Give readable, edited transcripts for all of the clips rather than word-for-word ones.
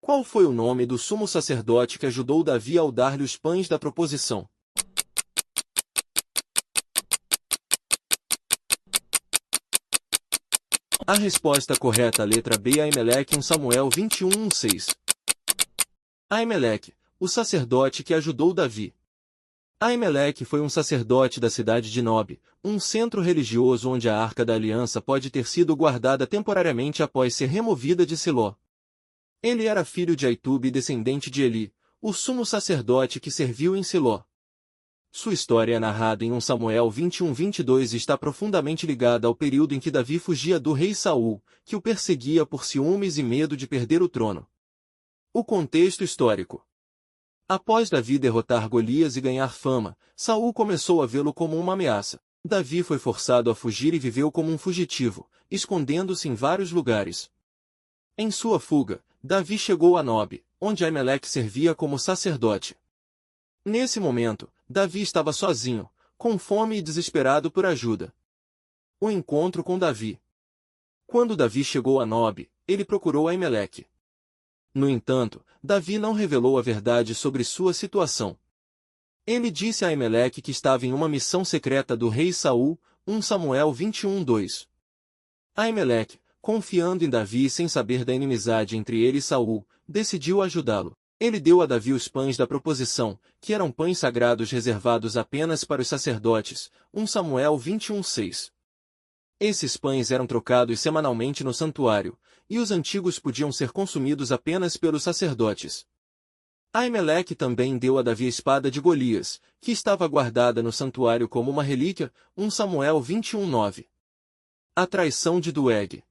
Qual foi o nome do sumo sacerdote que ajudou Davi ao dar-lhe os pães da proposição? A resposta correta, a letra B, Aimeleque, 1 Samuel 21:6. Aimeleque, o sacerdote que ajudou Davi. Aimeleque foi um sacerdote da cidade de Nob, um centro religioso onde a Arca da Aliança pode ter sido guardada temporariamente após ser removida de Siló. Ele era filho de Aitube e descendente de Eli, o sumo sacerdote que serviu em Siló. Sua história é narrada em 1 Samuel 21:22 e está profundamente ligada ao período em que Davi fugia do rei Saul, que o perseguia por ciúmes e medo de perder o trono. O contexto histórico. Após Davi derrotar Golias e ganhar fama, Saul começou a vê-lo como uma ameaça. Davi foi forçado a fugir e viveu como um fugitivo, escondendo-se em vários lugares. Em sua fuga, Davi chegou a Nob, onde Aimeleque servia como sacerdote. Nesse momento, Davi estava sozinho, com fome e desesperado por ajuda. O encontro com Davi. Quando Davi chegou a Nob, ele procurou Aimeleque. No entanto, Davi não revelou a verdade sobre sua situação. Ele disse a Aimeleque que estava em uma missão secreta do rei Saul, 1 Samuel 21:2. Aimeleque, confiando em Davi e sem saber da inimizade entre ele e Saul, decidiu ajudá-lo. Ele deu a Davi os pães da proposição, que eram pães sagrados reservados apenas para os sacerdotes, 1 Samuel 21:6. Esses pães eram trocados semanalmente no santuário, e os antigos podiam ser consumidos apenas pelos sacerdotes. Aimeleque também deu a Davi a espada de Golias, que estava guardada no santuário como uma relíquia, 1 Samuel 21:9. A traição de Doeg.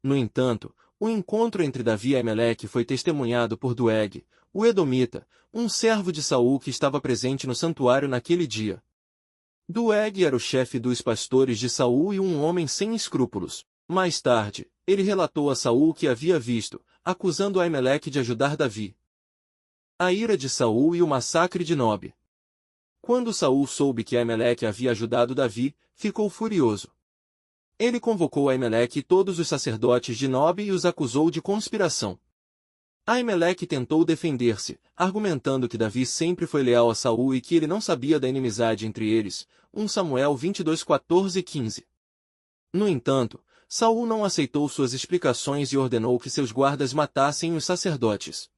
No entanto, o encontro entre Davi e Aimeleque foi testemunhado por Doeg, o Edomita, um servo de Saul que estava presente no santuário naquele dia. Doeg era o chefe dos pastores de Saul e um homem sem escrúpulos. Mais tarde, ele relatou a Saul o que havia visto, acusando Aimeleque de ajudar Davi. A ira de Saul e o massacre de Nob. Quando Saul soube que Aimeleque havia ajudado Davi, ficou furioso. Ele convocou Aimeleque e todos os sacerdotes de Nob e os acusou de conspiração. Aimeleque tentou defender-se, argumentando que Davi sempre foi leal a Saul e que ele não sabia da inimizade entre eles, 1 Samuel 22:14-15. No entanto, Saul não aceitou suas explicações e ordenou que seus guardas matassem os sacerdotes.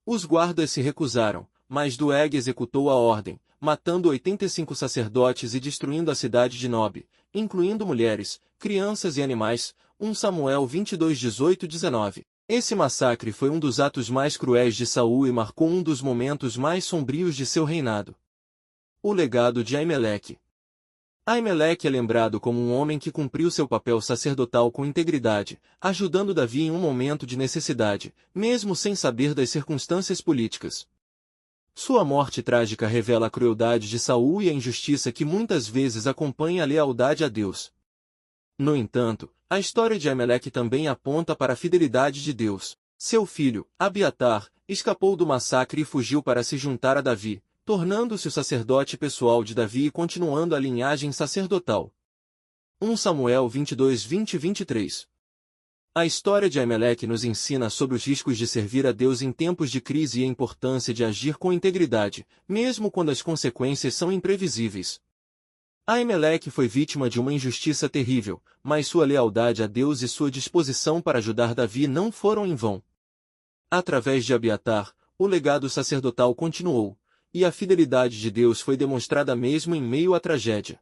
Os guardas se recusaram, mas Doeg executou a ordem, matando 85 sacerdotes e destruindo a cidade de Nob, incluindo mulheres, crianças e animais, 1 Samuel 22:18-19. Esse massacre foi um dos atos mais cruéis de Saul e marcou um dos momentos mais sombrios de seu reinado. O legado de Aimeleque. Aimeleque é lembrado como um homem que cumpriu seu papel sacerdotal com integridade, ajudando Davi em um momento de necessidade, mesmo sem saber das circunstâncias políticas. Sua morte trágica revela a crueldade de Saul e a injustiça que muitas vezes acompanha a lealdade a Deus. No entanto, a história de Aimeleque também aponta para a fidelidade de Deus. Seu filho, Abiatar, escapou do massacre e fugiu para se juntar a Davi, tornando-se o sacerdote pessoal de Davi e continuando a linhagem sacerdotal. 1 Samuel 22:20-23. A história de Aimeleque nos ensina sobre os riscos de servir a Deus em tempos de crise e a importância de agir com integridade, mesmo quando as consequências são imprevisíveis. Aimeleque foi vítima de uma injustiça terrível, mas sua lealdade a Deus e sua disposição para ajudar Davi não foram em vão. Através de Abiatar, o legado sacerdotal continuou, e a fidelidade de Deus foi demonstrada mesmo em meio à tragédia.